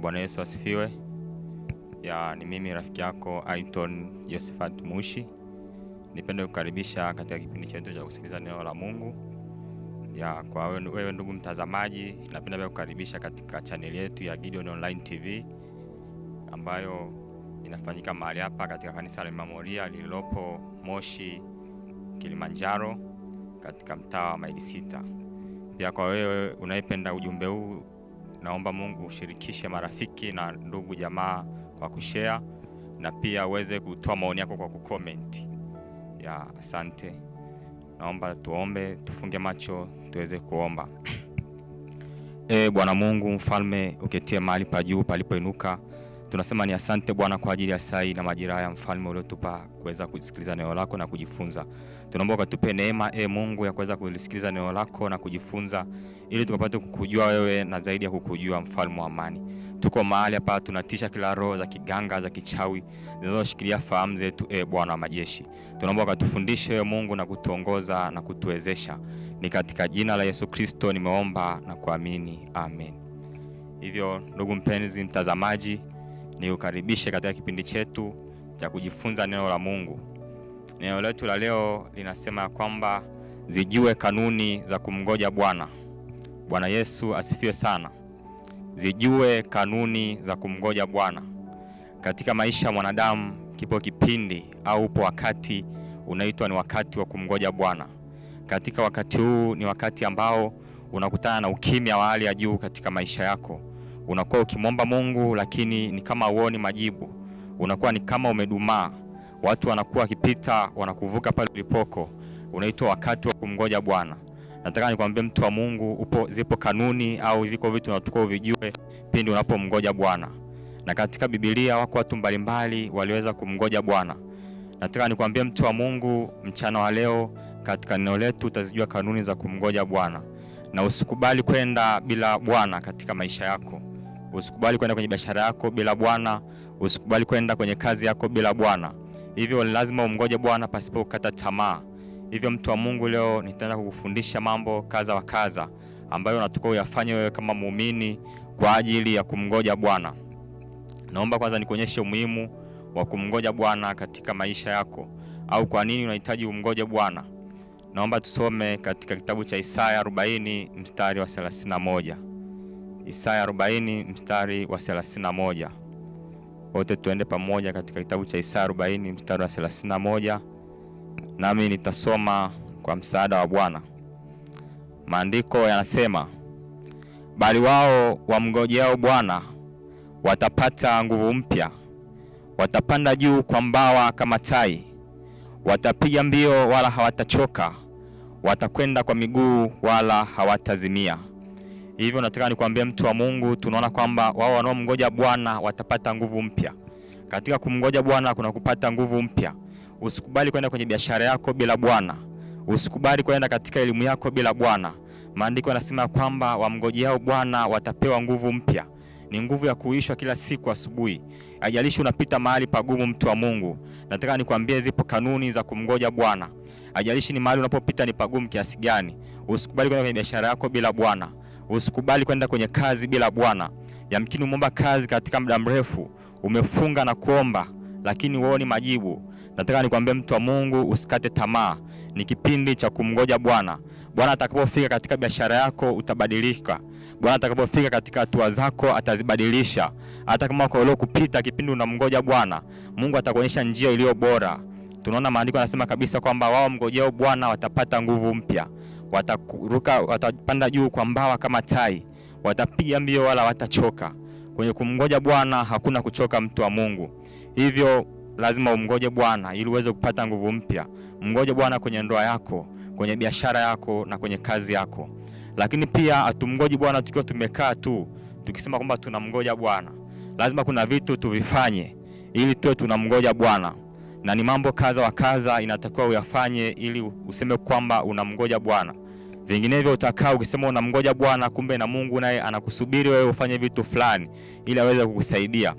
Bwana Yesu asifiwe. Ni mimi rafiki yako Aiton Josephat Mushi. Nipende kukaribisha katika kipindi chetu cha kusikiliza neno la Mungu. Kwa wewe ndugu mtazamaji, napenda pia kukaribisha katika channel yetu ya Gideon Online TV ambayo inafanyika mahali hapa katika kanisa la Memorial lililopo Moshi, Kilimanjaro, katika mtaa wa Maili Sita. Pia kwa wewe unayependa ujumbe huu, naomba Mungu ushirikishe marafiki na ndugu jamaa kwa kushare, na pia uweze kutoa maoni yako kwa kucomment. Asante. Naomba tuombe, tufunge macho tuweze kuomba. Bwana Mungu mfalme uketie mahali pa juu palipoinuka, tunasema ni asante Bwana kwa ajili ya saa na majira ya mfalme uliotupa kuweza kusikiliza neno lako na kujifunza. Tunaomba ukatupe neema Mungu ya kuweza kulisikiliza neno lako na kujifunza, ili tukapate kukujua wewe na zaidi ya kukujua mfalme wa amani. Tuko mahali hapa tunatisha kila roho za kiganga za kichawi zinazoshikilia fahamu zetu Bwana wa majeshi. Tunaomba ukatufundishe wewe Mungu na kutuongoza na kutuwezesha. Ni katika jina la Yesu Kristo nimeomba na kuamini. Amen. Hivyo ndugu mpenzi mtazamaji, niukaribishe katika kipindi chetu cha kujifunza neno la Mungu. Neno letu la leo linasema kwamba zijue kanuni za kumngoja Bwana. Bwana Yesu asifiwe sana. Zijue kanuni za kumngoja Bwana. Katika maisha ya mwanadamu kipo kipindi au upo wakati unaitwa ni wakati wa kumngoja Bwana. Katika wakati huu ni wakati ambao unakutana na ukimya wa hali ya juu katika maisha yako. Unakuwa ukimwomba Mungu lakini ni kama uoni majibu. Unakuwa ni kama umedumaa. Watu wanakuwa wakipita wanakuvuka pale ulipoko. Unaitwa wakati wa kumngoja Bwana. Nataka nikwambie mtu wa Mungu, zipo kanuni au viko vitu unatakiwa uvijue pindi unapomngoja Bwana. Na katika Biblia wako watu mbalimbali waliweza kumngoja Bwana. Nataka nikwambie mtu wa Mungu, mchana wa leo katika neno letu utazijua kanuni za kumngoja Bwana. Na usikubali kwenda bila Bwana katika maisha yako. Usikubali kwenda kwenye biashara yako bila Bwana. Usikubali kwenda kwenye kazi yako bila Bwana. Hivyo lazima umngoje Bwana pasipo kukata tamaa. Hivyo mtu wa Mungu, leo nitaenda kukufundisha mambo kaza wa kaza ambayo unatakiwa uyafanye wewe kama muumini kwa ajili ya kumngoja Bwana. Naomba kwanza nikuonyeshe umuhimu wa kumngoja Bwana katika maisha yako, au kwa nini unahitaji umngoje Bwana. Naomba tusome katika kitabu cha Isaya 40 mstari wa 31. Isaya 40 mstari wa 31. Wote tuende pamoja katika kitabu cha Isaya 40 mstari wa 31. Nami nitasoma kwa msaada wa Bwana. Maandiko yanasema, bali wao wamngojeao Bwana watapata nguvu mpya. Watapanda juu kwa mbawa kama tai. Watapiga mbio wala hawatachoka. Watakwenda kwa miguu wala hawatazimia. Hivyo nataka nikwambie mtu wa Mungu, tunaona kwamba wao wanaomngoja Bwana watapata nguvu mpya. Katika kumngoja Bwana kuna kupata nguvu mpya. Usikubali kwenda kwenye biashara yako bila Bwana. Usikubali kwenda katika elimu yako bila Bwana. Maandiko yanasema kwamba wamngojeao Bwana watapewa nguvu mpya. Ni nguvu ya kuishwa kila siku asubuhi. Haijalishi unapita mahali pagumu mtu wa Mungu. Nataka nikwambie zipo kanuni za kumngoja Bwana. Haijalishi ni mahali unapopita ni pagumu kiasi gani. Usikubali kwenda kwenye biashara yako bila Bwana. Usikubali kwenda kwenye kazi bila Bwana. Yamkini umeomba kazi katika muda mrefu, umefunga na kuomba lakini huoni majibu. Nataka nikwambie mtu wa Mungu, usikate tamaa. Ni kipindi cha kumngoja Bwana. Bwana atakapofika katika biashara yako utabadilika. Bwana atakapofika katika hatua zako atazibadilisha. Hata kama kwa leo kupita kipindi unamngoja Bwana, Mungu atakuonyesha njia iliyo bora. Tunaona maandiko yanasema kabisa kwamba wao mngojeo Bwana watapata nguvu mpya. Wataruka, watapanda juu kwa mbawa kama tai. Watapiga mbio wala watachoka. Kwenye kumngoja Bwana hakuna kuchoka mtu wa Mungu. Hivyo lazima umngoje Bwana ili uweze kupata nguvu mpya. Mngoje Bwana kwenye ndoa yako, kwenye biashara yako na kwenye kazi yako. Lakini pia atumngoje Bwana tukiwa tumekaa tu tukisema kwamba tunamngoja Bwana. Lazima kuna vitu tuvifanye ili tuwe tunamngoja Bwana. Na ni mambo kaza wa kaza inatakiwa uyafanye ili useme kwamba unamngoja Bwana. Vinginevyo utakaa ukisema unamngoja Bwana, kumbe na Mungu naye anakusubiri wewe ufanye vitu fulani ili aweze kukusaidia.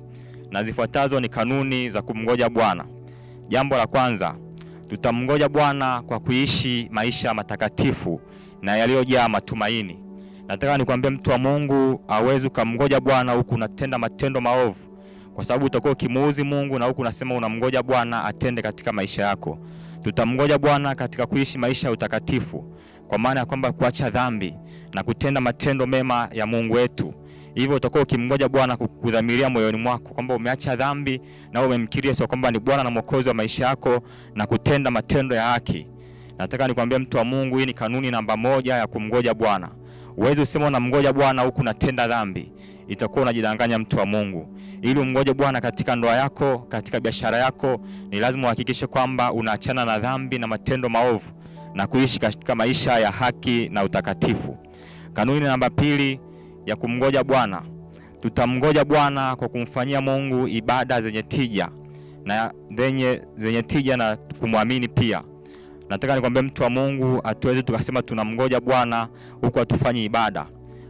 Na zifuatazo ni kanuni za kumngoja Bwana. Jambo la kwanza, tutamngoja Bwana kwa kuishi maisha matakatifu na yaliyojaa matumaini. Nataka nikwambie mtu wa Mungu, hauwezi kumngoja Bwana huku unatenda matendo maovu, kwa sababu utakuwa kimuuzi Mungu na huku unasema unamngoja Bwana atende katika maisha yako. Tutamngoja Bwana katika kuishi maisha ya utakatifu, kwa maana ya kwamba kuacha dhambi na kutenda matendo mema ya Mungu wetu. Hivyo utakuwa ukimngoja Bwana kudhamiria moyoni mwako kwamba umeacha dhambi na umemkiria sio kwamba ni Bwana na Mwokozi wa maisha yako na kutenda matendo ya haki. Nataka nikwambie mtu wa Mungu, hii ni kanuni namba 1 ya kumngoja Bwana. Uweze useme unamngoja Bwana huku unatenda dhambi, itakuwa unajidanganya mtu wa Mungu. Ili umngoje Bwana katika ndoa yako, katika biashara yako, ni lazima uhakikishe kwamba unaachana na dhambi na matendo maovu na kuishi katika maisha ya haki na utakatifu. Kanuni namba 2 ya kumngoja Bwana. Tutamngoja Bwana kwa kumfanyia Mungu ibada zenye tija na kumwamini pia. Nataka nikwambie mtu wa Mungu, hatuwezi tukasema tunamngoja Bwana huku atufanyie ibada.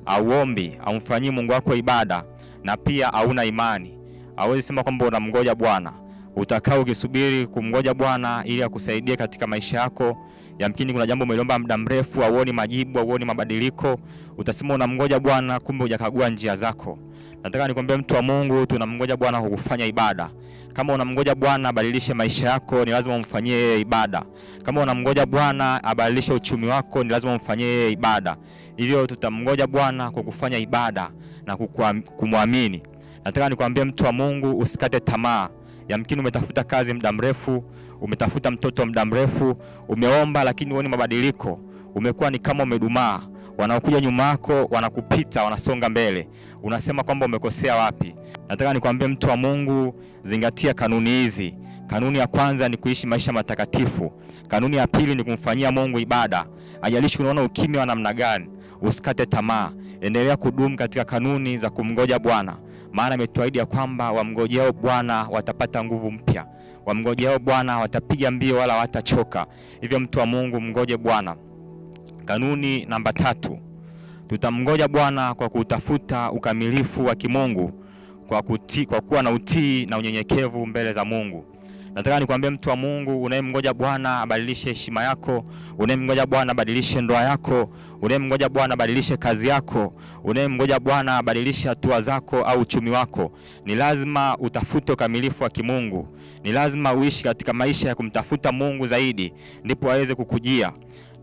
Auombi, amfanyie Mungu wako ibada na pia hauna imani. Hauwezi sema kwamba unamngoja Bwana. Utakao ukisubiri kumngoja Bwana ili akusaidie katika maisha yako. Yamkini kuna jambo umeomba muda mrefu, hauoni majibu, hauoni mabadiliko. Utasema unamngoja Bwana, kumbe hujakagua njia zako. Nataka nikwambie mtu wa Mungu, tunamngoja Bwana kwa kufanya ibada. Kama unamngoja Bwana abadilishe maisha yako, ni lazima umfanyie yeye ibada. Kama unamngoja Bwana abadilishe uchumi wako, ni lazima umfanyie yeye ibada. Hivyo tutamngoja Bwana kwa kufanya ibada na kumwamini. Nataka nikwambie mtu wa Mungu, usikate tamaa. Yamkini umetafuta kazi muda mrefu, umetafuta mtoto muda mrefu, umeomba lakini huoni mabadiliko. Umekuwa ni kama umedumaa. Wanaokuja nyuma yako wanakupita, wanasonga mbele. Unasema kwamba umekosea wapi? Nataka nikwambie mtu wa Mungu, zingatia kanuni hizi. Kanuni ya kwanza ni kuishi maisha matakatifu. Kanuni ya pili ni kumfanyia Mungu ibada. Haijalishi unaona ukimya wa namna gani, usikate tamaa. Endelea kudumu katika kanuni za kumngoja Bwana. Maana ametuahidi ya kwamba wamngojeo Bwana watapata nguvu mpya. Wamngojeo Bwana watapiga mbio wala hawatachoka. Hivyo mtu wa Mungu, mngoje Bwana. Kanuni namba 3. Tutamngoja Bwana kwa kutafuta ukamilifu wa kimungu, kwa kuwa na utii na unyenyekevu mbele za Mungu. Nataka nikwambie mtu wa Mungu, unayemngoja Bwana abadilishe heshima yako, unayemngoja Bwana abadilishe ndoa yako, unayemngoja Bwana abadilishe kazi yako, unayemngoja Bwana abadilishe hatua zako au uchumi wako, ni lazima utafute ukamilifu wa kimungu. Ni lazima uishi katika maisha ya kumtafuta Mungu zaidi, ndipo aweze kukujia.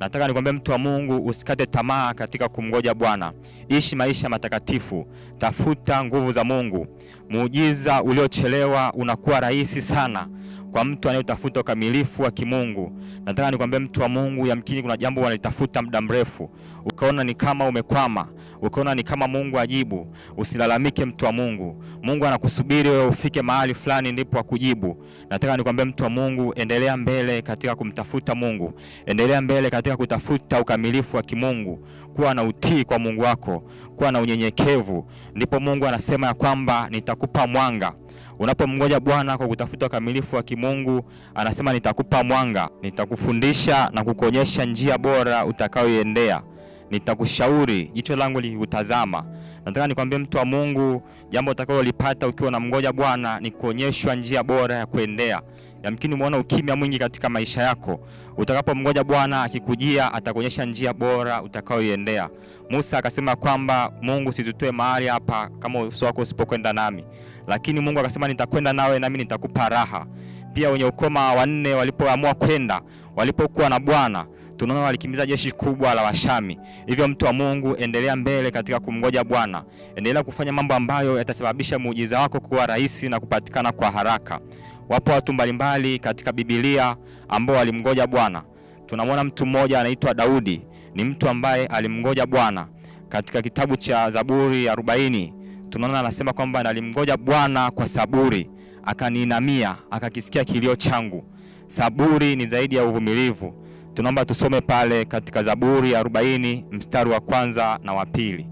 Nataka nikwambie mtu wa Mungu, usikate tamaa katika kumngoja Bwana. Ishi maisha matakatifu, tafuta nguvu za Mungu. Muujiza uliochelewa unakuwa rahisi sana kwa mtu anayetafuta ukamilifu wa kimungu. Nataka nikwambie mtu wa Mungu, yamkini kuna jambo unalitafuta muda mrefu, ukaona ni kama umekwama, ukaona ni kama Mungu ajibu. Usilalamike mtu wa Mungu. Mungu anakusubiri wewe ufike mahali fulani ndipo akujibu. Nataka nikwambie mtu wa Mungu, endelea mbele katika kumtafuta Mungu. Endelea mbele katika kutafuta ukamilifu wa kimungu. Kuwa na utii kwa Mungu wako, kuwa na unyenyekevu. Ndipo Mungu anasema ya kwamba nitakupa mwanga. Unapomngoja Bwana kwa kutafuta ukamilifu wa kimungu, anasema nitakupa mwanga, nitakufundisha na kukuonyesha njia bora utakayoiendea. Nitakushauri jicho langu likutazama. Nataka nikwambie mtu wa Mungu, jambo utakalolipata ukiwa unamngoja Bwana ni kuonyeshwa njia bora ya kuendea. Yamkini umeona ukimya mwingi katika maisha yako. Utakapomngoja Bwana akikujia, atakuonyesha njia bora utakayoiendea. Musa akasema kwamba Mungu, situtoe mahali hapa kama uso wako usipokwenda nami. Lakini Mungu akasema nitakwenda nawe nami nitakupa raha. Pia wenye ukoma 4 walipoamua kwenda, walipokuwa na Bwana, tunaona walikimbiza jeshi kubwa la Washami. Hivyo mtu wa Mungu, endelea mbele katika kumngoja Bwana. Endelea kufanya mambo ambayo yatasababisha muujiza wako kuwa rahisi na kupatikana kwa haraka. Wapo watu mbalimbali katika Biblia ambao walimngoja Bwana. Tunamwona mtu mmoja anaitwa Daudi, ni mtu ambaye alimngoja Bwana. Katika kitabu cha Zaburi 40 tunaona anasema kwamba nalimngoja Bwana kwa saburi, akaniinamia, akakisikia kilio changu. Saburi ni zaidi ya uvumilivu. Tunaomba tusome pale katika Zaburi 40 mstari wa 1 na wa 2.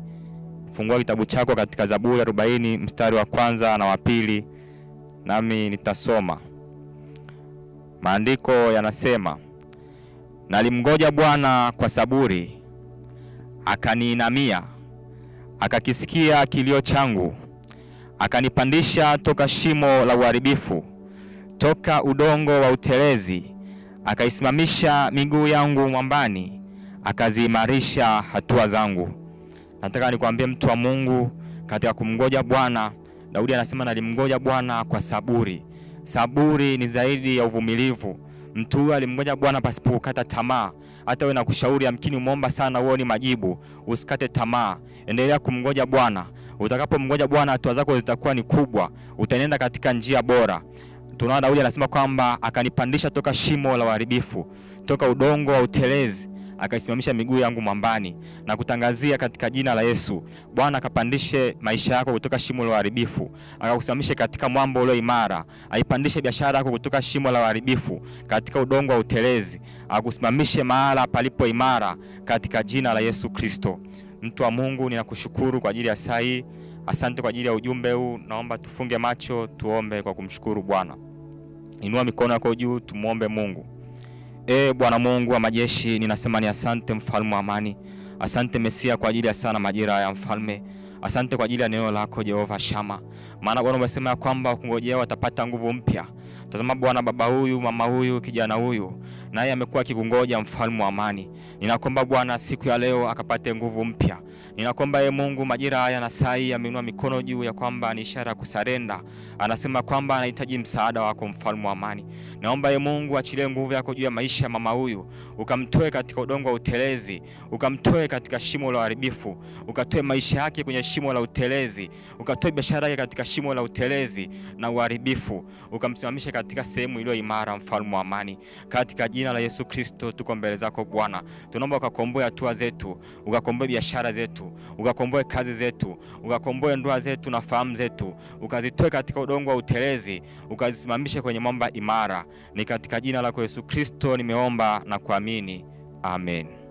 Fungua kitabu chako katika Zaburi 40 mstari wa 1 na wa 2, nami nitasoma. Maandiko yanasema, nalimngoja Bwana kwa saburi, akaniinamia, akakisikia kilio changu. Akanipandisha toka shimo la uharibifu, toka udongo wa utelezi. Akaisimamisha miguu yangu mwambani, akaziimarisha hatua zangu. Nataka nikwambie mtu wa Mungu, katika kumngoja Bwana, Daudi anasema nalimngoja Bwana kwa saburi. Saburi ni zaidi ya uvumilivu. Mtu huyu alimngoja Bwana pasipo kukata tamaa. Hata wewe nakushauri, amkini umeomba sana uone majibu, usikate tamaa. Endelea kumngoja Bwana. Utakapomngoja Bwana, hatua zako zitakuwa ni kubwa. Utaenda katika njia bora. Tunaona Daudi anasema kwamba akanipandisha toka shimo la uharibifu, toka udongo wa utelezi, akaisimamisha miguu yangu mwambani. Na kutangazia katika jina la Yesu, Bwana akapandishe maisha yako kutoka shimo la uharibifu, akakusimamishe katika mwamba ulio imara. Aipandishe biashara yako kutoka shimo la uharibifu katika udongo wa utelezi, akusimamishe mahala palipo imara katika jina la Yesu Kristo. Mtu wa Mungu, ninakushukuru kwa ajili ya saa hii. Asante kwa ajili ya ujumbe huu. Naomba tufunge macho tuombe kwa kumshukuru Bwana. Inua mikono yako juu, tumuombe Mungu. Bwana Mungu wa majeshi, ninasema ni asante mfalme wa amani. Asante Mesia kwa ajili ya sana majira ya mfalme. Asante kwa ajili ya neno lako Jehova Shama. Maana Bwana umesema kwamba kungojea watapata nguvu mpya. Tazama Bwana, baba huyu, mama huyu, kijana huyu, naye amekuwa akikungoja mfalme wa amani. Ninakuomba Bwana siku ya leo akapate nguvu mpya. Ninakuomba Mungu, majira haya na saa hii ameinua mikono juu ya kwamba ni ishara ya kusarenda. Anasema kwamba anahitaji msaada wako mfalme wa amani. Naomba Mungu achilie nguvu yako juu ya maisha ya mama huyu, ukamtoe katika udongo wa utelezi, ukamtoe katika shimo la uharibifu, ukatoe maisha yake kwenye shimo la utelezi, ukatoe biashara yake katika shimo la utelezi na uharibifu, ukamsimamisha katika sehemu iliyo imara mfalme wa amani. Katika jina la Yesu Kristo tuko mbele zako Bwana. Tunaomba ukakomboe hatua zetu, ukakomboe biashara zetu, ukakomboe kazi zetu, ukakomboe ndoa zetu na fahamu zetu, ukazitoe katika udongo wa utelezi, ukazisimamishe kwenye mwamba imara. Ni katika jina lako Yesu Kristo nimeomba na kuamini. Amen.